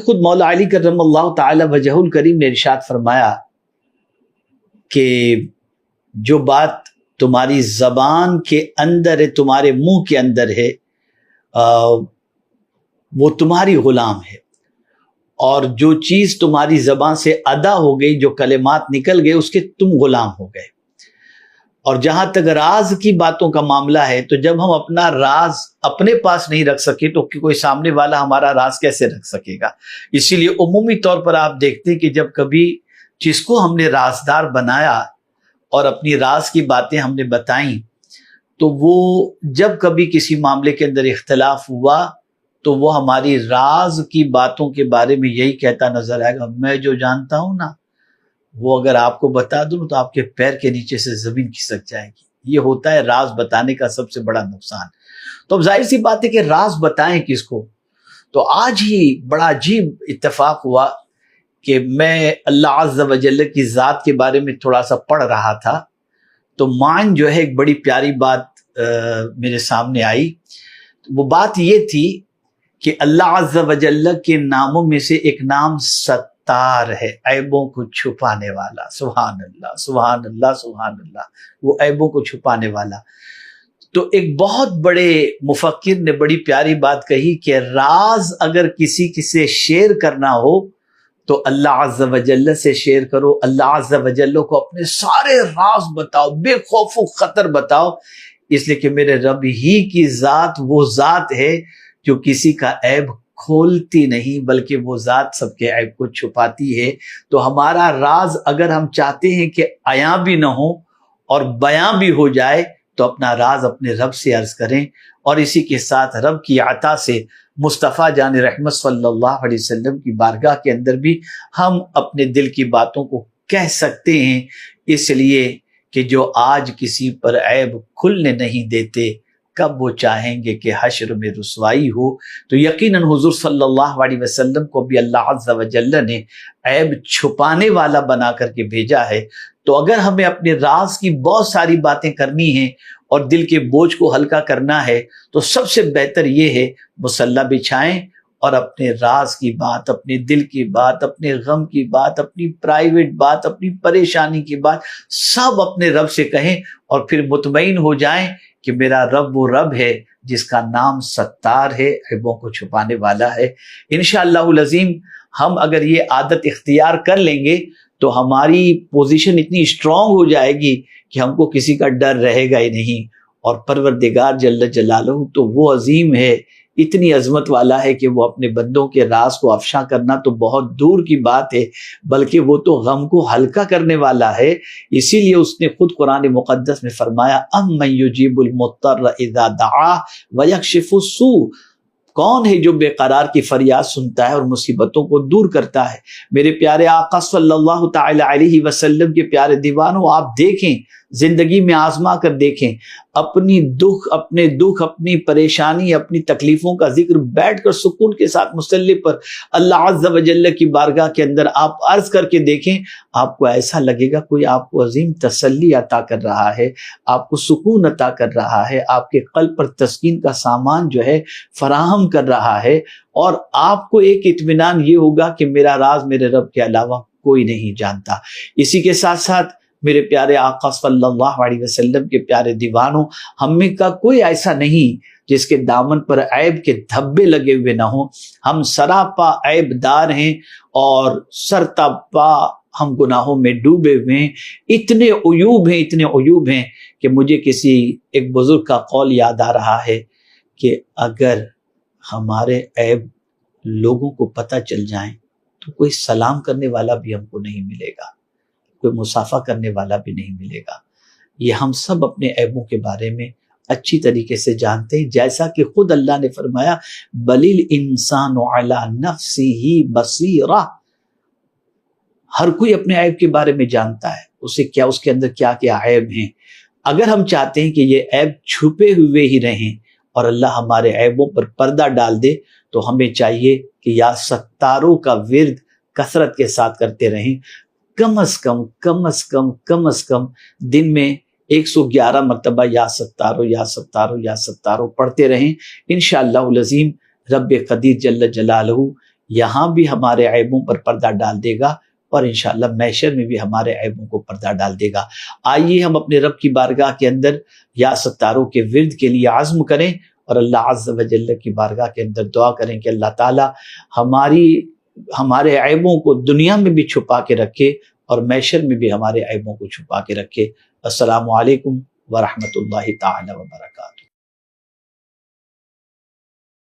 خود مولا علی کرم اللہ تعالی وجہ الکریم نے ارشاد فرمایا کہ جو بات تمہاری زبان کے اندر ہے، تمہارے منہ کے اندر ہے، وہ تمہاری غلام ہے، اور جو چیز تمہاری زبان سے ادا ہو گئی، جو کلمات نکل گئے، اس کے تم غلام ہو گئے۔ اور جہاں تک راز کی باتوں کا معاملہ ہے، تو جب ہم اپنا راز اپنے پاس نہیں رکھ سکے تو کوئی سامنے والا ہمارا راز کیسے رکھ سکے گا؟ اسی لیے عمومی طور پر آپ دیکھتے ہیں کہ جب کبھی جس کو ہم نے رازدار بنایا اور اپنی راز کی باتیں ہم نے بتائیں، تو وہ جب کبھی کسی معاملے کے اندر اختلاف ہوا تو وہ ہماری راز کی باتوں کے بارے میں یہی کہتا نظر آئے گا، میں جو جانتا ہوں نا، وہ اگر آپ کو بتا دوں تو آپ کے پیر کے نیچے سے زمین کھسک جائے گی۔ یہ ہوتا ہے راز بتانے کا سب سے بڑا نقصان۔ تو اب ظاہر سی بات ہے کہ راز بتائیں کس کو؟ تو آج ہی بڑا عجیب اتفاق ہوا کہ میں اللہ عز و جل کی ذات کے بارے میں تھوڑا سا پڑھ رہا تھا، تو معنی جو ہے ایک بڑی پیاری بات میرے سامنے آئی۔ وہ بات یہ تھی کہ اللہ عز و جل کے ناموں میں سے ایک نام ستار ہے، عیبوں کو چھپانے والا۔ سبحان اللہ، سبحان اللہ، سبحان اللہ، وہ عیبوں کو چھپانے والا۔ تو ایک بہت بڑے مفکر نے بڑی پیاری بات کہی کہ راز اگر کسی سے شیئر کرنا ہو تو اللہ عز و جل سے شیئر کرو، اللہ عز و جل کو اپنے سارے راز بتاؤ، بے خوف و خطر بتاؤ، اس لیے کہ میرے رب ہی کی ذات وہ ذات ہے جو کسی کا عیب کھولتی نہیں، بلکہ وہ ذات سب کے عیب کو چھپاتی ہے۔ تو ہمارا راز اگر ہم چاہتے ہیں کہ عیاں بھی نہ ہو اور بیاں بھی ہو جائے تو اپنا راز اپنے رب سے عرض کریں، اور اسی کے ساتھ رب کی عطا سے مصطفیٰ جان رحمت صلی اللہ علیہ وسلم کی بارگاہ کے اندر بھی ہم اپنے دل کی باتوں کو کہہ سکتے ہیں، اس لیے کہ جو آج کسی پر عیب کھلنے نہیں دیتے، کب وہ چاہیں گے کہ حشر میں رسوائی ہو؟ تو یقیناً حضور صلی اللہ علیہ وسلم کو بھی اللہ عز و جل نے عیب چھپانے والا بنا کر کے بھیجا ہے۔ تو اگر ہمیں اپنے راز کی بہت ساری باتیں کرنی ہیں اور دل کے بوجھ کو ہلکا کرنا ہے، تو سب سے بہتر یہ ہے مصلی بچھائیں اور اپنے راز کی بات، اپنے دل کی بات، اپنے غم کی بات، اپنی پرائیویٹ بات، اپنی پریشانی کی بات سب اپنے رب سے کہیں، اور پھر مطمئن ہو جائیں کہ میرا رب وہ رب ہے جس کا نام ستار ہے، عیبوں کو چھپانے والا ہے۔ انشاءاللہ العظیم ہم اگر یہ عادت اختیار کر لیں گے تو ہماری پوزیشن اتنی اسٹرانگ ہو جائے گی کہ ہم کو کسی کا ڈر رہے گا ہی نہیں۔ اور پروردگار جل جلالہ تو وہ عظیم ہے، اتنی عظمت والا ہے کہ وہ اپنے بندوں کے راز کو افشاں کرنا تو بہت دور کی بات ہے، بلکہ وہ تو غم کو ہلکا کرنے والا ہے۔ اسی لیے اس نے خود قرآن مقدس میں فرمایا اَمَّن يُجِيبُ الْمُضْطَرَّ إِذَا دَعَاهُ وَيَكْشِفُ السُّوءَ، کون ہے جو بے قرار کی فریاد سنتا ہے اور مصیبتوں کو دور کرتا ہے؟ میرے پیارے آقا صلی اللہ تعالی علیہ وسلم کے پیارے دیوانوں، آپ دیکھیں، زندگی میں آزما کر دیکھیں، اپنے دکھ، اپنی پریشانی، اپنی تکلیفوں کا ذکر بیٹھ کر سکون کے ساتھ مصلی پر اللہ عز و جل کی بارگاہ کے اندر آپ عرض کر کے دیکھیں، آپ کو ایسا لگے گا کوئی آپ کو عظیم تسلی عطا کر رہا ہے، آپ کو سکون عطا کر رہا ہے، آپ کے قلب پر تسکین کا سامان جو ہے فراہم کر رہا ہے، اور آپ کو ایک اطمینان یہ ہوگا کہ میرا راز میرے رب کے علاوہ کوئی نہیں جانتا۔ اسی کے ساتھ ساتھ میرے پیارے آقا صلی اللہ علیہ وسلم کے پیارے دیوانوں، ہم میں کا کوئی ایسا نہیں جس کے دامن پر عیب کے دھبے لگے ہوئے نہ ہوں۔ ہم سراپا عیب دار ہیں اور سرتا پا ہم گناہوں میں ڈوبے ہوئے ہیں، اتنے عیوب ہیں کہ مجھے کسی ایک بزرگ کا قول یاد آ رہا ہے کہ اگر ہمارے عیب لوگوں کو پتہ چل جائیں تو کوئی سلام کرنے والا بھی ہم کو نہیں ملے گا، کوئی مصافحہ کرنے والا بھی نہیں ملے گا۔ یہ ہم سب اپنے عیبوں کے بارے میں اچھی طریقے سے جانتے ہیں، جیسا کہ خود اللہ نے فرمایا بَلِ الْإِنسَانُ عَلَى نَفْسِهِ بَصِيرَةٌ، ہر کوئی اپنے عیب کے بارے میں جانتا ہے، اس کے اندر کیا کیا عیب ہیں۔ اگر ہم چاہتے ہیں کہ یہ عیب چھپے ہوئے ہی رہیں اور اللہ ہمارے عیبوں پر پردہ ڈال دے، تو ہمیں چاہیے کہ یا ستاروں کا ورد کثرت کے ساتھ کرتے رہیں، کم از کم دن میں 111 مرتبہ یا ستارو پڑھتے رہیں۔ انشاءاللہ العظیم رب قدیر جل جلالہ یہاں بھی ہمارے عیبوں پر پردہ ڈال دے گا، اور انشاءاللہ محشر میں بھی ہمارے عیبوں کو پردہ ڈال دے گا۔ آئیے ہم اپنے رب کی بارگاہ کے اندر یا ستاروں کے ورد کے لیے عزم کریں، اور اللہ عز و جل کی بارگاہ کے اندر دعا کریں کہ اللہ تعالی ہمارے عیبوں کو دنیا میں بھی چھپا کے رکھے، اور محشر میں بھی ہمارے عیبوں کو چھپا کے رکھے۔ السلام علیکم ورحمۃ اللہ تعالی وبرکاتہ۔